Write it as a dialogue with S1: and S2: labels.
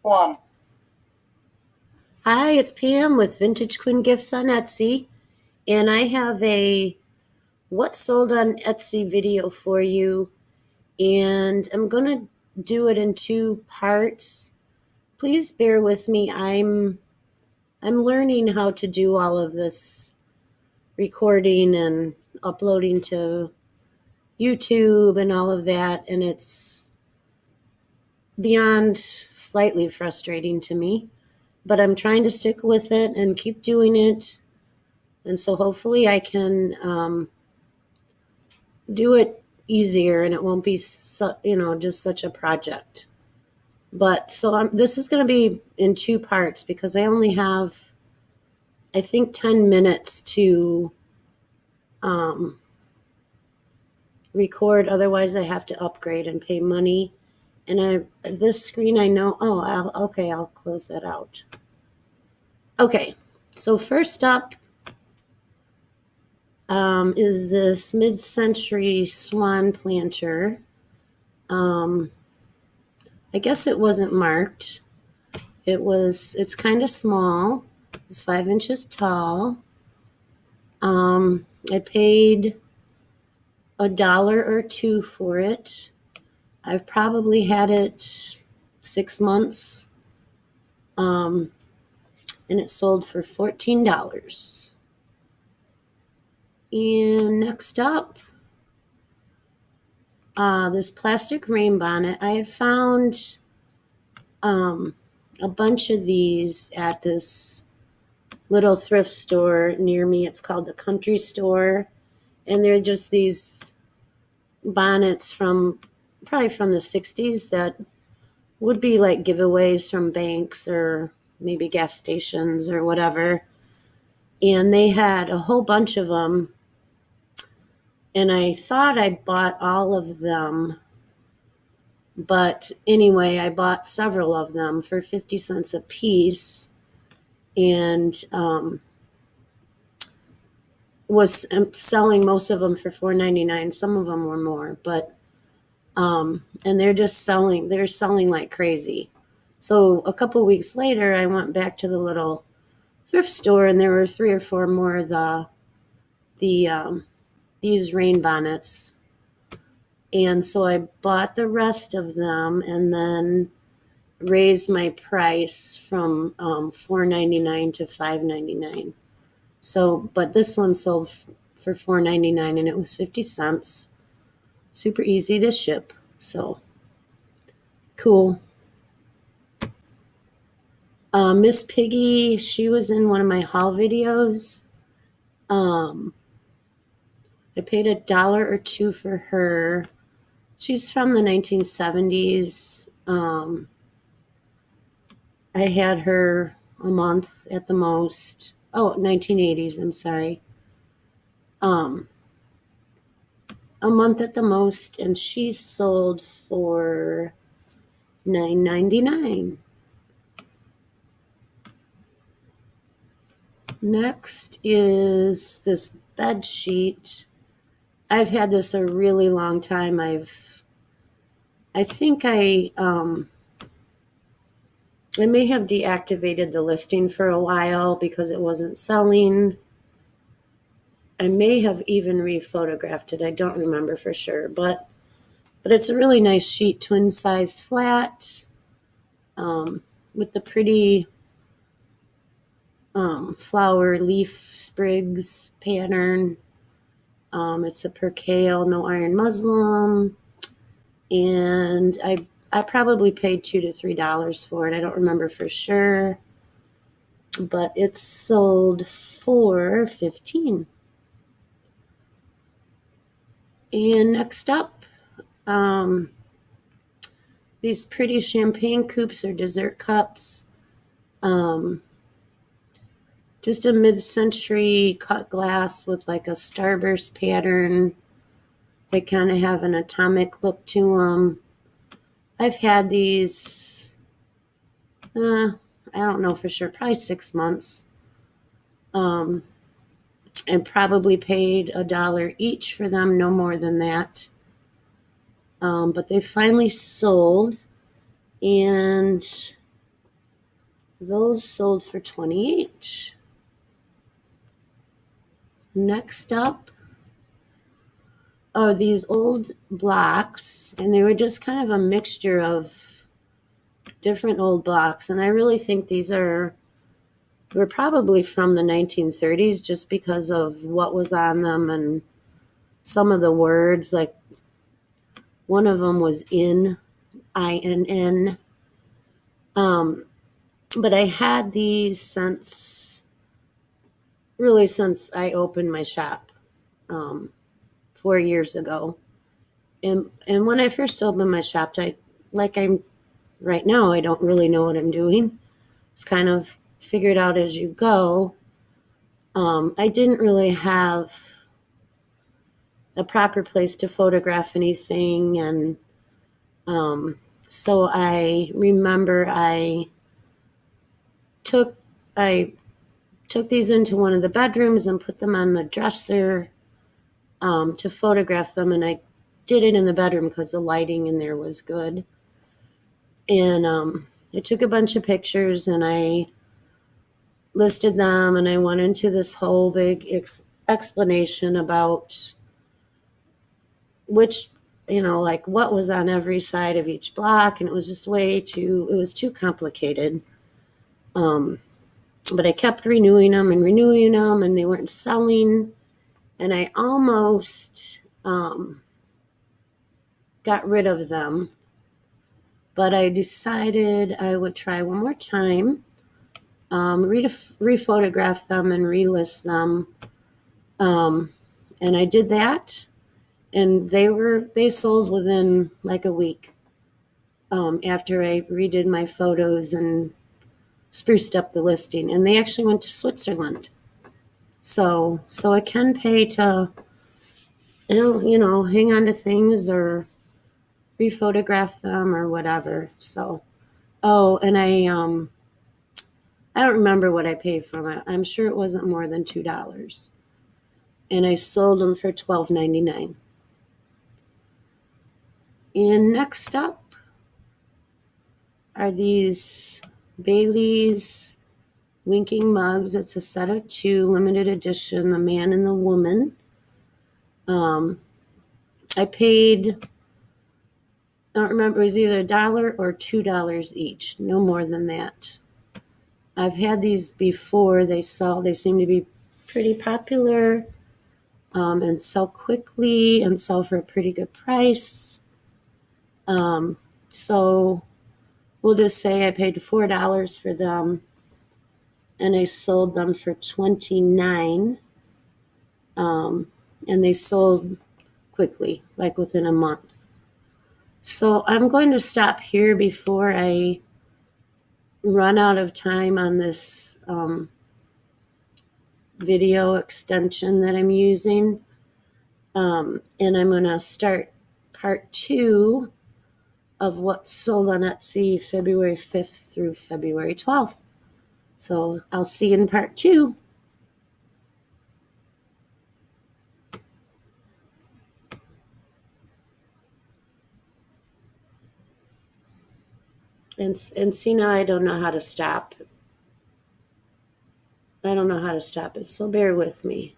S1: one.
S2: Hi, it's Pam with Vintage Quinn Gifts on Etsy, and I have a what sold on Etsy video for you, and I'm going to do it in two parts. Please bear with me. I'm learning how to do all of this recording and uploading to YouTube and all of that, and it's beyond slightly frustrating to me, but I'm trying to stick with it and keep doing it. And so hopefully I can do it easier and it won't be, just such a project. But so this is going to be in two parts because I only have, I think, 10 minutes to record. Otherwise, I have to upgrade and pay money. And this screen, I know, I'll close that out. Okay, so first up, is this mid-century swan planter. I guess it wasn't marked. It's kind of small. It's 5 inches tall. I paid $1 or $2 for it. I've probably had it 6 months. And it sold for $14. And next up, this plastic rain bonnet. I had found a bunch of these at this little thrift store near me. It's called the Country Store. And they're just these bonnets probably from the 60s that would be like giveaways from banks or maybe gas stations or whatever. And they had a whole bunch of them. And I thought I bought all of them. But anyway, I bought several of them for 50 cents a piece. And was selling most of them for $4.99. Some of them were more, but and they're selling like crazy. So a couple weeks later, I went back to the little thrift store, and there were 3 or 4 more of these rain bonnets. And so I bought the rest of them and then raised my price from $4.99 to $5.99. So, but this one sold for $4.99 and it was 50 cents. Super easy to ship. So, cool. Miss Piggy, she was in one of my haul videos. I paid $1 or $2 for her. She's from the 1970s. I had her a month at the most. 1980s, I'm sorry. A month at the most, and she sold for $9.99. Next is this bed sheet. I've had this a really long time. I think I may have deactivated the listing for a while because it wasn't selling. I may have even rephotographed it. I don't remember for sure, but it's a really nice sheet, twin size flat, with the pretty flower leaf sprigs pattern. It's a percale, no iron muslin, and I probably paid $2 to $3 for it. I don't remember for sure, but it sold for $15. And next up, these pretty champagne coupes or dessert cups. Just a mid-century cut glass with like a starburst pattern. They kind of have an atomic look to them. I've had these, I don't know for sure, probably 6 months. And probably paid $1 each for them, no more than that. But they finally sold, and Those sold for $28. Next up are these old blocks, and they were just kind of a mixture of different old blocks. And I really think these were probably from the 1930s just because of what was on them and some of the words. Like one of them was INN. But I had these since I opened my shop 4 years ago. And when I first opened my shop, I'm right now, I don't really know what I'm doing. It's kind of figured out as you go. I didn't really have a proper place to photograph anything, and so I remember I took these into one of the bedrooms and put them on the dresser to photograph them, and I did it in the bedroom because the lighting in there was good. And I took a bunch of pictures and I listed them, and I went into this whole big explanation about which, like what was on every side of each block, and it was just it was too complicated. But I kept renewing them, and they weren't selling, and I almost got rid of them, but I decided I would try one more time, rephotograph them and relist them, and I did that, and they sold within like a week after I redid my photos and spruced up the listing, and they actually went to Switzerland. So I can pay to hang on to things or rephotograph them or whatever. So and I don't remember what I paid for them. I'm sure it wasn't more than $2, and I sold them for $12.99. And next up are these Bailey's winking mugs. It's a set of 2, limited edition, the man and the woman. I paid, I don't remember, it was either $1 or $2 each, no more than that. I've had these before. They seem to be pretty popular and sell quickly and sell for a pretty good price. So we'll just say I paid $4 for them, and I sold them for $29. And they sold quickly, like within a month. So I'm going to stop here before I run out of time on this video extension that I'm using. And I'm going to start part 2 of what's sold on Etsy February 5th through February 12th. So I'll see you in part 2. And see, now I don't know how to stop. I don't know how to stop it, so bear with me.